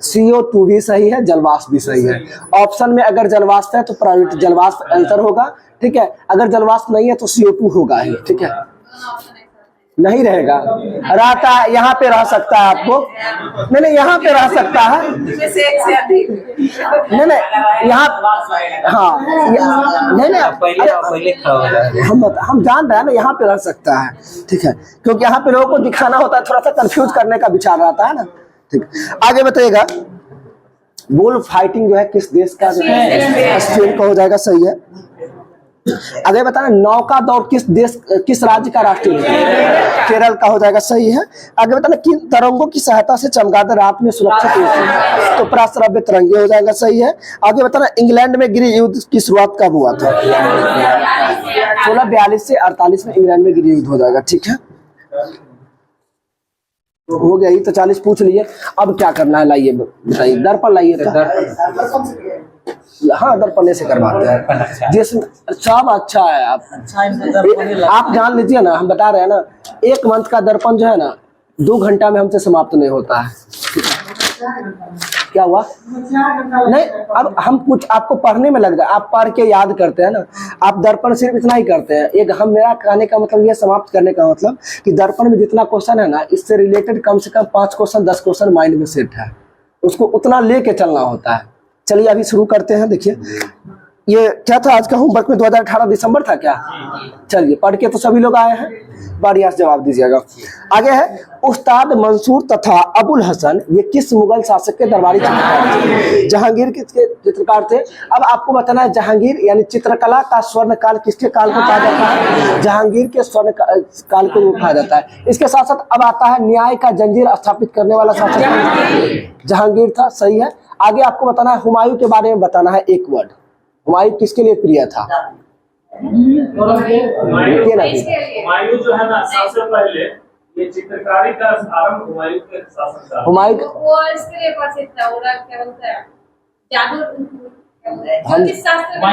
CO2 भी सही है, जलवाष्प भी सही है। ऑप्शन में अगर जलवाष्प है तो प्रायोरिटी जलवाष्प आंसर होगा, ठीक है। अगर जलवाष्प नहीं है तो CO2 होगा ही, ठीक है। नहीं रहेगा, रहता है, यहाँ पे रह सकता है आपको, नहीं यहाँ पे रह सकता है, नहीं यहाँ, हाँ नहीं हम जान रहे हैं ना, यहाँ पे रह सकता है, ठीक है, क्योंकि यहाँ पे लोगों को दिखाना होता है, थोड़ा सा कंफ्यूज करने का विचार रहता है ना, ठीक। आगे बताइएगा बुल फाइटिंग जो है किस देश का जो है? स्पेन का हो जाएगा, सही है। आगे बताना नौका दौड़ किस राज्य का राष्ट्रीय खेल है? केरल का हो जाएगा, सही है। आगे बताना किन तरंगों की सहायता से चमगादड़ रात में सुरक्षित होते हैं? तो पराश्रव्य तरंगे हो जाएगा, सही है। आगे बताना इंग्लैंड में गृह युद्ध की शुरुआत कब हुआ था? 1642 से 48 में इंग्लैंड में गृह युद्ध हो जाएगा, ठीक है। हो गया ही तो 40 पूछ लिए। अब क्या करना है, लाइए बताइए, दर्पण लाइए तो। हाँ दर्पण से करवाते हैं, जिसमें सब अच्छा है। आप जान लीजिए ना, हम बता रहे हैं ना, 1 मंथ का दर्पण जो है ना 2 घंटा में हमसे समाप्त नहीं होता है। क्या हुआ? नहीं, अब हम कुछ आपको पढ़ने में लग जाए, आप पढ़ के याद करते हैं ना, आप दर्पण सिर्फ इतना ही करते हैं। एक हम मेरा कहने का मतलब ये, समाप्त करने का मतलब कि दर्पण में जितना क्वेश्चन है ना, इससे रिलेटेड कम से कम 5 क्वेश्चन 10 क्वेश्चन माइंड में सेट है, उसको उतना लेके चलना होता है। चलिए अभी शुरू करते हैं। देखिए ये क्या था आज का होमवर्क में? 2018 दिसंबर था क्या? चलिए पढ़ के तो सभी लोग आए हैं, बढ़िया से जवाब दीजिएगा। आगे है, उस्ताद मंसूर तथा अबुल हसन ये किस मुगल शासक के दरबारी चित्रकार थे? जहांगीर किसके चित्रकार थे? अब आपको बताना है जहांगीर यानी चित्रकला का स्वर्ण काल किसके काल को कहा जाता है? जहांगीर के स्वर्ण काल को कहा जाता है। इसके साथ साथ अब आता है न्याय का जंजीर स्थापित करने वाला शासक जहांगीर था, सही है। आगे आपको बताना है हुमायूं के बारे में बताना है एक वर्ड। हुमायूं किसके लिए प्रिय था? हुमायूं जो है ना, सबसे पहले ये चित्रकारी का आरंभ हुमायूं के शासन से। हुमायूं वो इसके लिए प्रसिद्ध था, वो क्या बोलते हैं, जादू ज्योतिष शास्त्र में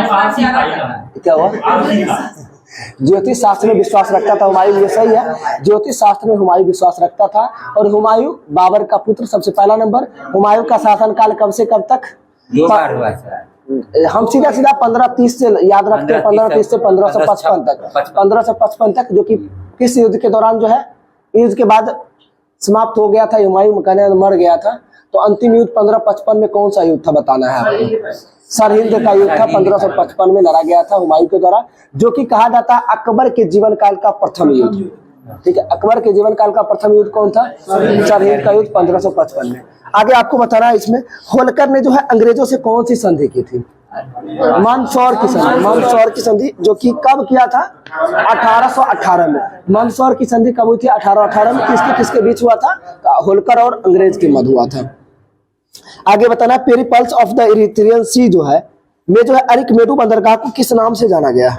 क्या हुआ? ज्योतिष शास्त्र में विश्वास रखता था हुमायूं, ये सही है। ज्योतिष शास्त्र में हुमायूं विश्वास रखता था। और हुमायूं बाबर का पुत्र, सबसे पहला नंबर। हुमायूं का शासनकाल कब से कब तक? 2 बार हुआ सर। हम सीधा 1530 से याद रखते हैं, 1530 से 1555 तक, 1555 तक, जो कि किस युद्ध के दौरान जो है, युद्ध के बाद समाप्त हो गया था। हुमायूं कहने मर गया था। तो अंतिम युद्ध 1555 में कौन सा युद्ध था बताना है आपको? सरहिंद का युद्ध था, 1555 में लड़ा गया था हुमायूं के द्वारा, जो कि कहा जाता है अकबर के जीवन काल का प्रथम युद्ध। ठीक है, अकबर के जीवन काल का प्रथम युद्ध कौन था? सरहिंद का युद्ध 1555 में। आगे आपको बताना है इसमें, होलकर ने जो है अंग्रेजों से कौन सी संधि की थी? मंदसौर की संधि। मंदसौर की संधि जो कि कब किया था? 1818 में। मंदसौर की संधि कब हुई थी? 1818 में। किसके किसके बीच हुआ था? होलकर और अंग्रेज के मध्य हुआ था। आगे बताना, पेरिपल्स ऑफ द इरिथ्रियन सी जो है में जो है अरिकमेडु बंदरगाह को किस नाम से जाना गया है?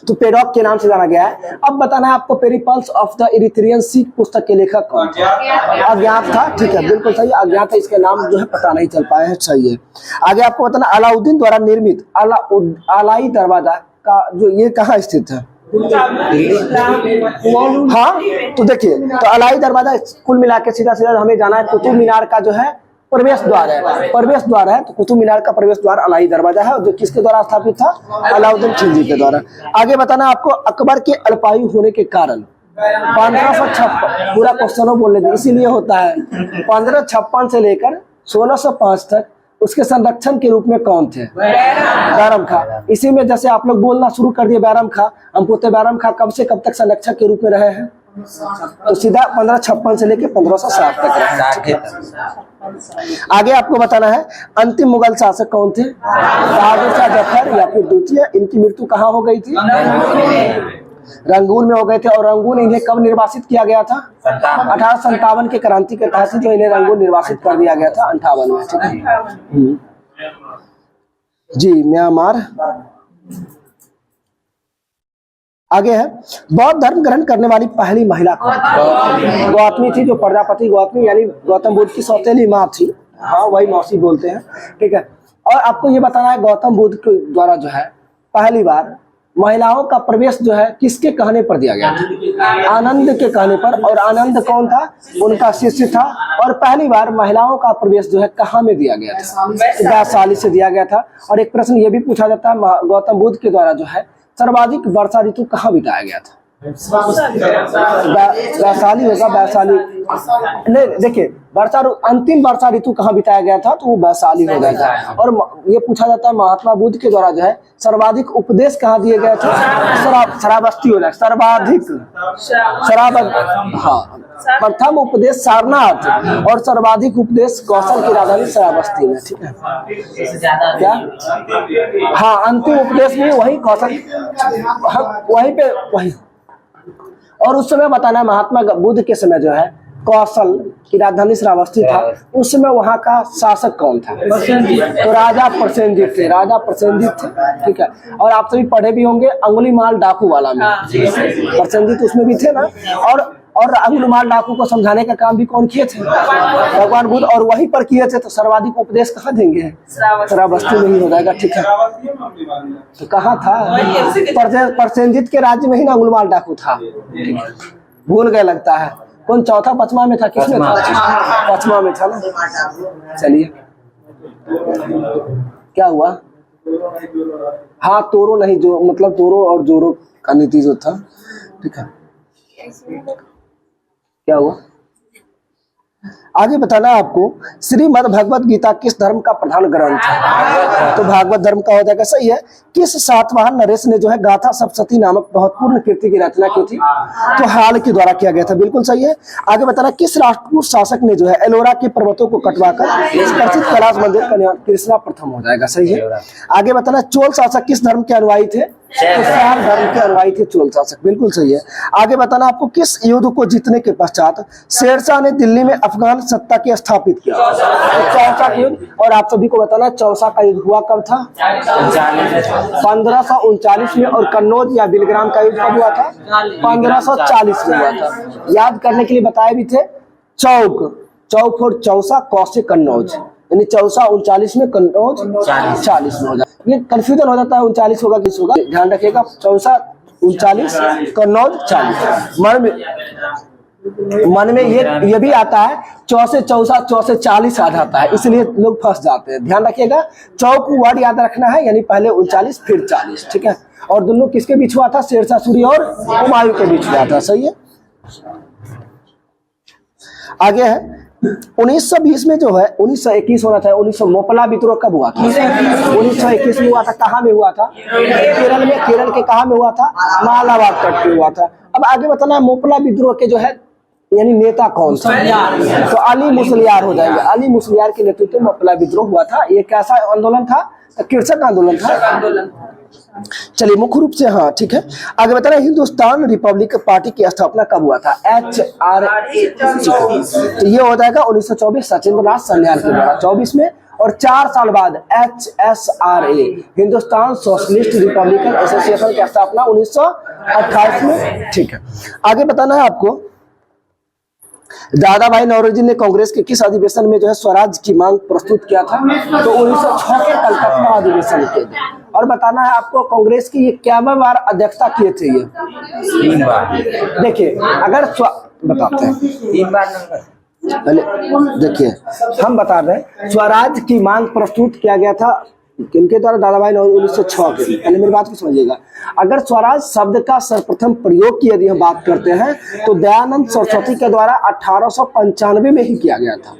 तो पेडॉक के नाम से जाना गया है। अब बताना है आपको, पेरिपल्स ऑफ द इरिथ्रियन सी पुस्तक के लेखक कौन? अज्ञात था। ठीक है, बिल्कुल सही, अज्ञात है, इसके नाम जो है पता नहीं चल पाए हैं, सही है। आगे आपको बताना, अलाउद्दीन द्वारा निर्मित अलाई दरवाजा का जो ये कहाँ स्थित है? हाँ, तो देखिए, तो अलाई दरवाजा कुल मिला के सीधा सीधा हमें जाना है कुतुब मीनार का जो है प्रवेश द्वार है, प्रवेश द्वार है। तो कुतुब मीनार का प्रवेश द्वार अलाई दरवाजा है, जो किसके द्वारा स्थापित था? अलाउद्दीन खिलजी के द्वारा। आगे बताना आपको, अकबर के अल्पायु होने के कारण 1556, पूरा क्वेश्चनों बोल लेते इसीलिए होता है, 1556 से लेकर 1605 तक उसके संरक्षण के रूप में कौन थे? बैरम खां। इसी में जैसे आप लोग बोलना शुरू कर दिए बैरम खां, हम पूछते बैरम खां कब से कब तक संरक्षक के रूप में रहे हैं? तो सीधा 1556 से लेकर 1560 तक रहे। आगे आपको बताना है, अंतिम मुगल शासक कौन थे? बहादुर शाह जफर या फिर द्वितीय। इनकी मृत्यु कहाँ हो गई थी? रंगून में हो गए थे। और रंगून इन्हें कब निर्वासित किया गया था? 1857 के क्रांति के तहत जो इन्हें रंगून निर्वासित कर दिया गया था 58 में। ठीक है जी, म्यांमार। आगे है, बौद्ध धर्म ग्रहण करने वाली पहली महिला कौन? गौतमी थी, जो प्रजापति गौतमी यानी गौतम बुद्ध की सौतेली माँ थी। हाँ, वही मौसी बोलते हैं। ठीक है, और आपको ये बताना है, गौतम बुद्ध के द्वारा जो है पहली बार महिलाओं का प्रवेश जो है किसके कहने पर दिया गया था? आनंद के कहने पर। और आनंद कौन था? उनका शिष्य था। और पहली बार महिलाओं का प्रवेश जो है कहाँ में दिया गया था? वैशाली से दिया गया था। और एक प्रश्न ये भी पूछा जाता है, गौतम बुद्ध के द्वारा जो है सर्वाधिक वर्षा ऋतु कहाँ बिताया गया था? वैशाली होगा, वैशाली नहीं, देखिए वर्षा अंतिम वर्षा ऋतु कहाँ बिताया गया था? तो वो वैशाली हो गया था। और ये पूछा जाता है, महात्मा बुद्ध के द्वारा जो है सर्वाधिक उपदेश कहाँ दिए गए थे? श्रावस्ती हो जाए, सर्वाधिक हाँ, प्रथम उपदेश सारनाथ और सर्वाधिक उपदेश कौशल की राजधानी श्रावस्ती में। ठीक है, क्या? हाँ, अंतिम उपदेश में वही कौशल, वहीं पे वही। और उस समय बताना, महात्मा बुद्ध के समय जो है कौशल की राजधानी श्रावस्ती था। उस समय वहाँ का शासक कौन था? तो राजा प्रसेनजीत थे, राजा प्रसेनजीत थे। ठीक है, और आप सभी पढ़े भी होंगे अंगुलीमाल डाकू वाला में, प्रसेनजीत उसमें भी थे ना। और अंगुलीमाल डाकू को समझाने का काम भी कौन किए थे? भगवान बुद्ध। और वहीं पर किए थे। तो सर्वाधिक उपदेश कहाँ देंगे? श्रावस्ती में ही हो जाएगा। ठीक है, तो कहाँ था? प्रसेनजीत के राज्य में ही ना अंगुलीमाल डाकू था। भूल गए लगता है। कौन चौथा पचमा में था? किसमें था? पचमा में था ना। चलिए, क्या हुआ? हाँ, तोरो नहीं, जो मतलब तोरो और जोरो का नीति जो था। ठीक है, क्या हुआ? आगे बताना है आपको, श्रीमद् भगवत गीता किस धर्म का प्रधान ग्रंथ है? तो भागवत धर्म का हो जाएगा। सही है। किस सातवाहन नरेश ने जो है गाथा सप्तशती नामक महत्वपूर्ण कृति की रचना की थी? तो हाल के द्वारा किया गया था। बिल्कुल सही है। आगे बताना, किस राष्ट्रकूट शासक ने जो है एलोरा के पर्वतों को कटवाकर इस प्रसिद्ध कैलाश मंदिर का निर्माण? कृष्णा प्रथम हो जाएगा। सही है। आगे बताना, चोल शासक किस धर्म के अनुयायी थे? तो शैव धर्म के अनुयायी थे चोल शासक। बिल्कुल सही है। आगे बताना आपको, किस युद्ध को जीतने के पश्चात शेरशाह ने दिल्ली में अफगान सत्ता की स्थापित किया? चौसा का युद्ध। और आप सभी को बताना, चौसा का युद्ध हुआ कब था? 1539 में। और कन्नौज या बिलग्राम का युद्ध कब हुआ था? 1540 में हुआ था। याद करने के लिए बताए भी थे, चौक और चौसा, कौसे कन्नौज, यानी चौसा 39 में, कन्नौज 40 में हो जाता है। ये कंफ्यूजन हो जाता है, 39 होगा 20 होगा, ध्यान रखिएगा। चौसा 39, कन्नौज 40। मन में ये भी आता है, चौसे चौसा चौसे 40 आ जाता है, इसलिए लोग फंस जाते हैं। ध्यान रखिएगा, चौक वर्ड याद रखना है, यानी पहले 39 फिर 40। ठीक है। और दोनों किसके बीच हुआ था? शेरशाह सूरी और हुमायूं के बीच हुआ था। सही है। आगे है 1920 में जो है, 1921 होना था। 1900 मोपला विद्रोह कब हुआ था? 1921 में हुआ था। कहाँ में हुआ था? केरल में। केरल के कहाँ में हुआ था? मालाबार तट पे हुआ था। अब आगे बताना, मोपला विद्रोह के जो है यानी नेता कौन था? तो अली मुसलियार हो जाएंगे। अली मुसलियार के नेतृत्व में मोपला विद्रोह हुआ था। ये कैसा आंदोलन था? तो कृषक आंदोलन था। चलिए, मुख्य रूप से हाँ, ठीक है। आगे बताना, हिंदुस्तान रिपब्लिक पार्टी की स्थापना कब हुआ था? HRA। तो ये हो जाएगा 1924, सचिंद्र नाथ सन्याल के द्वारा 24 में। और 4 साल बाद HSRA, Hindustan socialist Republican association की स्थापना 1928 में। ठीक है। आगे बताना है आपको, दादा भाई नौरोजी ने कांग्रेस के किस अधिवेशन में जो है स्वराज की मांग प्रस्तुत किया था? तो 1906 के कलकत्ता अधिवेशन के। और बताना है आपको, कांग्रेस की ये क्या बार अध्यक्षता किए थे? ये 3 बार। देखिए, अगर बताते हैं 3 बार नंबर। पहले देखिए, हम बता रहे हैं स्वराज की मांग प्रस्तुत किया गया था किनके द्वारा? दादा भाई 1906 के। पहले मेरी बात को समझिएगा। अगर स्वराज शब्द का सर्वप्रथम प्रयोग की यदि हम बात करते हैं तो दयानंद सरस्वती के द्वारा 1895 में ही किया गया था।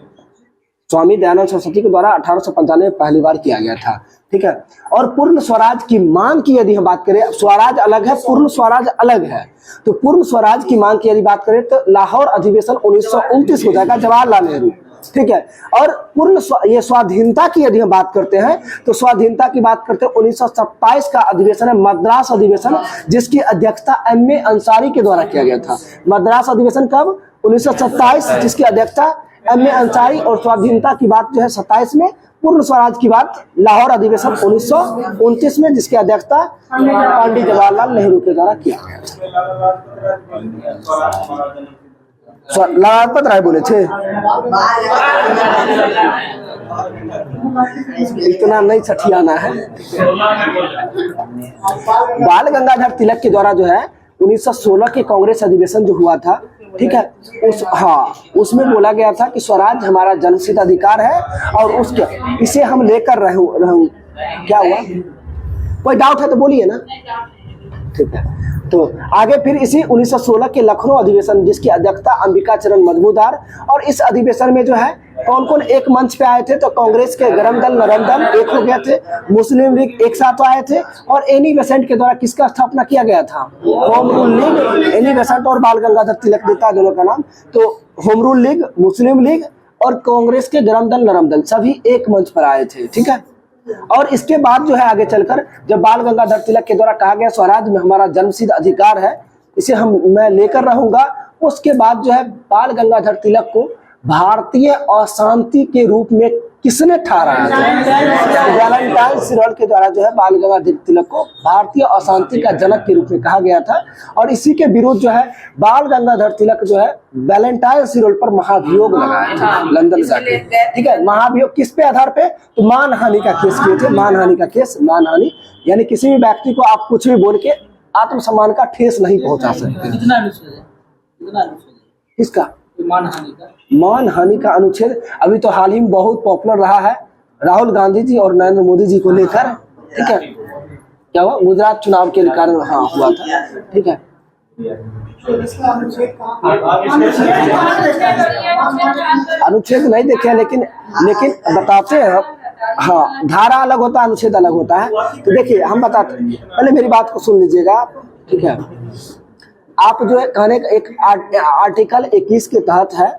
स्वामी दयानंद सरस्वती के द्वारा 1895 में पहली बार किया गया था। ठीक है। और पूर्ण स्वराज की मांग की यदि हम बात करें, स्वराज अलग है, पूर्ण स्वराज अलग है। तो पूर्ण स्वराज की मांग की यदि बात करें तो लाहौर अधिवेशन 1929 हो जाएगा, जवाहरलाल नेहरू। ठीक है। और पूर्ण ये स्वाधीनता की यदि हम बात करते हैं तो स्वाधीनता की बात करते हैं 1927 का अधिवेशन है, मद्रास अधिवेशन, जिसकी अध्यक्षता MA अंसारी के द्वारा किया गया था। मद्रास अधिवेशन कब? 1927, जिसकी अध्यक्षता MA अंसारी। और स्वाधीनता की बात जो है 27 में। पूर्ण स्वराज की बात लाहौर अधिवेशन 1929 में, जिसकी अध्यक्षता पंडित जवाहरलाल नेहरू के द्वारा किया गया था। लालापत राय बोले थे, इतना नहीं छठियाना है। बाल गंगाधर तिलक के द्वारा जो है 1916 के कांग्रेस अधिवेशन जो हुआ था, ठीक है, उसमें बोला गया था कि स्वराज हमारा जन्मसिद्ध अधिकार है और उसके इसे हम लेकर रहूं। क्या हुआ? कोई डाउट है तो बोलिए ना। ठीक है। तो आगे फिर इसी 1916 के लखनऊ अधिवेशन, जिसकी अध्यक्षता अंबिका चरण मजमूदार। और इस अधिवेशन में जो है कौन कौन एक मंच पे आए थे? तो कांग्रेस के गरम दल नरम दल एक हो गए थे, मुस्लिम लीग एक साथ आए थे। और एनी बेसेंट के द्वारा किसका स्थापना किया गया था? Home rule league. Annie Besant और बाल गंगाधर तिलक देता दोनों का नाम। तो होम रूल लीग, मुस्लिम लीग और कांग्रेस के गरम दल नरम दल सभी एक मंच पर आए थे। ठीक है। और इसके बाद जो है आगे चलकर जब बाल गंगाधर तिलक के द्वारा कहा गया स्वराज में हमारा जन्मसिद्ध अधिकार है, इसे मैं लेकर रहूंगा, उसके बाद जो है बाल गंगाधर तिलक को भारतीय अशांति के रूप में किसने ठहराया था? वैलेंटाइन सिरोल के द्वारा जो है बाल गंगाधर तिलक को भारतीय अशांति का जनक के रूप में कहा गया था। और इसी के विरुद्ध जो है बाल गंगाधर तिलक जो है वैलेंटाइन सिरोल पर महाभियोग लगाए थे लंदन जाके। ठीक है। महाभियोग किस पे आधार पे? तो मानहानि का केस किए थे। मानहानि का केस, मानहानि यानी किसी भी व्यक्ति को आप कुछ भी बोल के आत्मसम्मान का ठेस नहीं पहुंचा सकते। किसका? मानहानि का अनुच्छेद अभी तो हाल ही में बहुत पॉपुलर रहा है, राहुल गांधी जी और नरेंद्र मोदी जी को लेकर। ठीक है। क्या हुआ? गुजरात चुनाव के कारण हाँ हुआ था। ठीक है। अनुच्छेद नहीं देखे लेकिन बताते हैं। हाँ, धारा अलग होता है, अनुच्छेद अलग होता है। तो देखिए हम बताते, पहले मेरी बात को सुन लीजिएगा आप, ठीक है। आप जो है कहने का एक आर्टिकल 21 के तहत है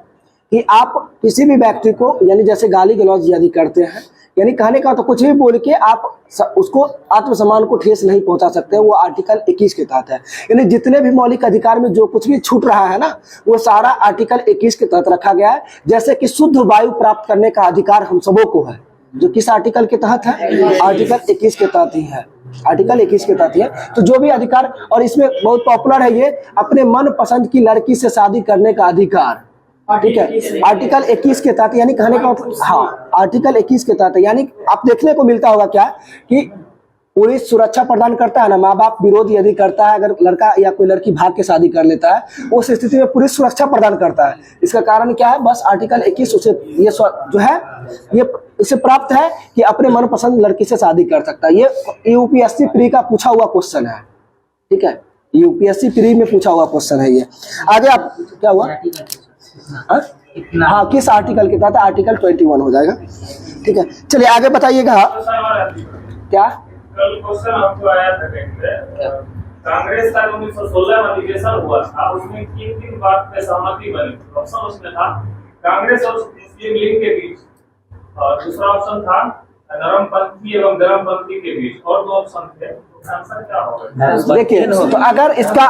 कि आप किसी भी व्यक्ति को, यानी जैसे गाली गलौज यदि करते हैं, यानी कहने का तो कुछ भी बोल के आप उसको आत्मसम्मान को ठेस नहीं पहुंचा सकते, वो आर्टिकल 21 के तहत है। यानी जितने भी मौलिक अधिकार में जो कुछ भी छूट रहा है ना, वो सारा आर्टिकल 21 के तहत रखा गया है। जैसे कि शुद्ध वायु प्राप्त करने का अधिकार हम सबों को है, जो किस आर्टिकल के तहत है? आर्टिकल 21 के तहत ही है, आर्टिकल 21 के तहत है। तो जो भी अधिकार, और इसमें बहुत पॉपुलर है ये, अपने मन पसंद की लड़की से शादी करने का अधिकार, ठीक है, आर्टिकल 21 के तहत। यानी कहने का, हाँ, आर्टिकल 21 के तहत। यानी आप देखने को मिलता होगा क्या कि पुलिस सुरक्षा प्रदान करता है ना, माँ बाप विरोध यदि करता है, अगर लड़का या कोई लड़की भाग के शादी कर लेता है, उस स्थिति में पुलिस सुरक्षा प्रदान करता है। इसका कारण क्या है? बस आर्टिकल 21 उसे ये जो है ये इसे प्राप्त है कि अपने मनपसंद लड़की से शादी कर सकता है। ये यूपीएससी प्री का पूछा हुआ क्वेश्चन है, ठीक है, यूपीएससी प्री में पूछा हुआ क्वेश्चन है ये। आगे आप क्या हुआ? हाँ, किस आर्टिकल के तहत? आर्टिकल 21 हो जाएगा, ठीक है। चलिए आगे बताइएगा। क्या कल क्वेश्चन आपको आया था कांग्रेस का 1916 में अधिवेशन हुआ था, उसमें किन बात पे सहमति बनी? ऑप्शन उसमें था कांग्रेस और मुस्लिम लीग के बीच, और दूसरा ऑप्शन था नरमपंथी एवं गरमपंथी के बीच, और दो ऑप्शन थे। आंसर क्या होगा? देखिए, तो अगर इसका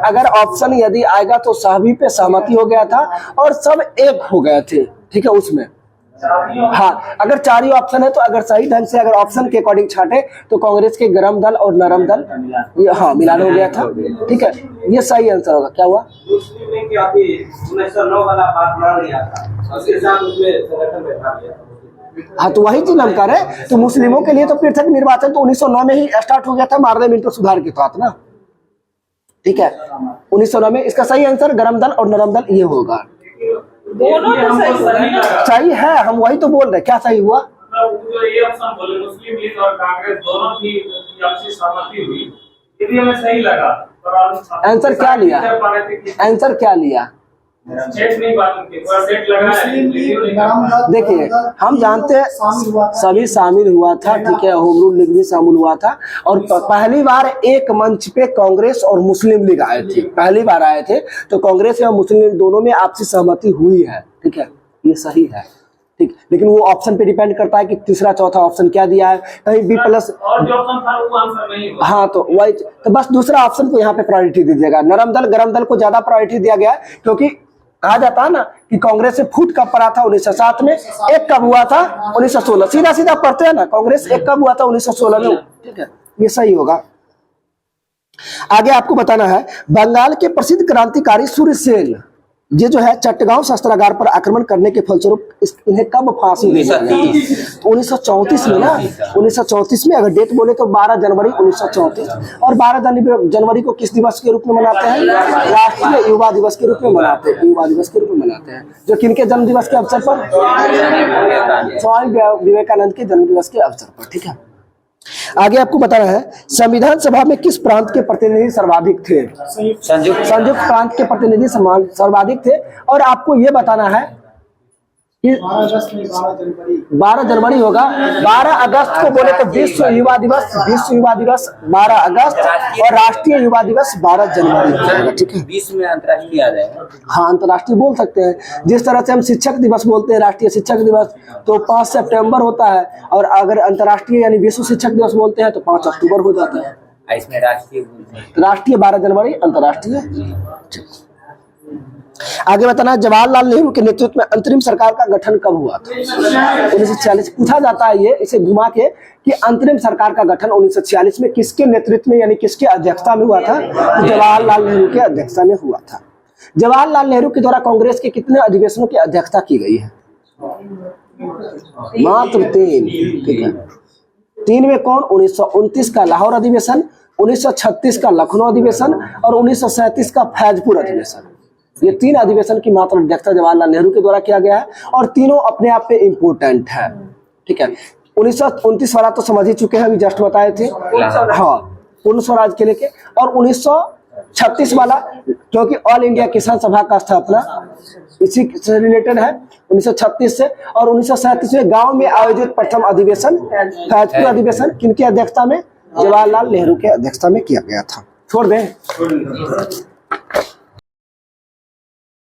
अगर ऑप्शन यदि आएगा तो सभी पे सहमति हो गया था और सब एक हो गए थे, ठीक है उसमें। हाँ, अगर चार ही ऑप्शन है तो अगर सही ढंग से अगर ऑप्शन के अकॉर्डिंग छाटे तो कांग्रेस के गरम दल और नरम दल ये हाँ मिलान हो गया था, ठीक है, ये सही आंसर होगा। क्या हुआ? 1909 वाला बात मान लिया था, उसके साथ उसमें संगठन में भाग लिया। हाँ, तो वही चीज हम कर रहे हैं। तो मुस्लिमों के लिए तो पृथक निर्वाचन तो 1909 में ही स्टार्ट हो गया था, पार्लियामेंट सुधार के तहत ना, ठीक है, 1909 में। इसका सही आंसर गरम दल और नरम दल ये होगा। दोनों तो सही है, हम वही तो बोल रहे हैं। क्या सही हुआ? जो ये ऑप्शन बोले मुस्लिम लीग और कांग्रेस दोनों की आपसी सहमति हुई, यदि हमें सही लगा तो आंसर क्या लिया? आंसर क्या लिया? देखिए, हम जानते हैं सभी शामिल हुआ था, ठीक है, होम रूल लीग भी शामिल हुआ था, और पहली बार एक मंच पे कांग्रेस और मुस्लिम लीग आए थे, पहली बार आए थे। तो कांग्रेस और मुस्लिम लीग दोनों में आपसी सहमति हुई है, ठीक है, ये सही है, ठीक। लेकिन वो ऑप्शन पे डिपेंड करता है कि तीसरा चौथा ऑप्शन क्या दिया है, कहीं बी प्लस और जो ऑप्शन था वो आंसर नहीं हुआ। हाँ, तो वही, तो बस दूसरा ऑप्शन को यहाँ पे प्रायोरिटी दीजिएगा। नरम दल गरम दल को ज्यादा प्रायोरिटी दिया गया है, क्योंकि कहा जाता है ना कि कांग्रेस से फूट कब पड़ा था 1907 में, एक कब हुआ था 1916। सीधा सीधा पढ़ते हैं ना, कांग्रेस एक कब हुआ था 1916 में, ठीक है, ये सही होगा। आगे आपको बताना है, बंगाल के प्रसिद्ध क्रांतिकारी सूर्यसेन ये जो है चट्टगांव शस्त्रागार पर आक्रमण करने के फलस्वरूप इन्हें कब फांसी दी गई? 1934 में ना, 1934 में। अगर डेट बोले तो 12 जनवरी 1934। और 12 जनवरी को किस दिवस के रूप में मनाते हैं? राष्ट्रीय युवा दिवस के रूप में मनाते हैं, युवा दिवस के रूप में मनाते हैं। जो किनके जन्म दिवस के अवसर पर? स्वामी विवेकानंद के जन्म दिवस के अवसर पर, ठीक है। आगे आपको बताना है, संविधान सभा में किस प्रांत के प्रतिनिधि सर्वाधिक थे? संयुक्त प्रांत के प्रतिनिधि सर्वाधिक थे। और आपको ये बताना है कि 12 जनवरी होगा, 12 अगस्त को बोले तो विश्व युवा दिवस 12 अगस्त, और राष्ट्रीय युवा दिवस 12 जनवरी होगा, ठीक है। 20 में अंतर्राष्ट्रीय आ जाएगा। हाँ, अंतर्राष्ट्रीय बोल सकते हैं। जिस तरह से हम शिक्षक दिवस बोलते हैं, राष्ट्रीय शिक्षक दिवस तो 5 सितंबर होता है, और अगर अंतर्राष्ट्रीय यानी विश्व शिक्षक दिवस बोलते हैं तो 5 अक्टूबर हो जाता है। इसमें राष्ट्रीय 12 जनवरी, अंतर्राष्ट्रीय। आगे बताना, जवाहरलाल नेहरू के नेतृत्व में अंतरिम सरकार का गठन कब हुआ था? 1946। पूछा जाता है ये, इसे घुमा के, कि अंतरिम सरकार का गठन 1946 में किसके नेतृत्व में यानी किसके अध्यक्षता में हुआ था? तो जवाहरलाल नेहरू के अध्यक्षता में हुआ था। जवाहरलाल नेहरू के द्वारा कांग्रेस के कितने अधिवेशनों की अध्यक्षता की गई है? मात्र 3, ठीक है। 3 में कौन? 1929 का लाहौर अधिवेशन, 1936 का लखनऊ अधिवेशन, और 1937 का फैजपुर अधिवेशन। ये 3 अधिवेशन की मात्र अध्यक्षता जवाहरलाल नेहरू के द्वारा किया गया है, और तीनों अपने आप पे इम्पोर्टेंट है, ठीक है। 1929 वाला तो समझ ही चुके हैं, अभी जस्ट बताए थे। हाँ, पूर्ण स्वराज के लेके, और 1936 वाला क्योंकि ऑल इंडिया किसान सभा का स्थापना इसी से रिलेटेड है 1936 से, और 1937 में गांव में आयोजित प्रथम अधिवेशन फैजपुर अधिवेशन किनकी अध्यक्षता में, जवाहरलाल नेहरू के अध्यक्षता में किया गया था। छोड़ दें।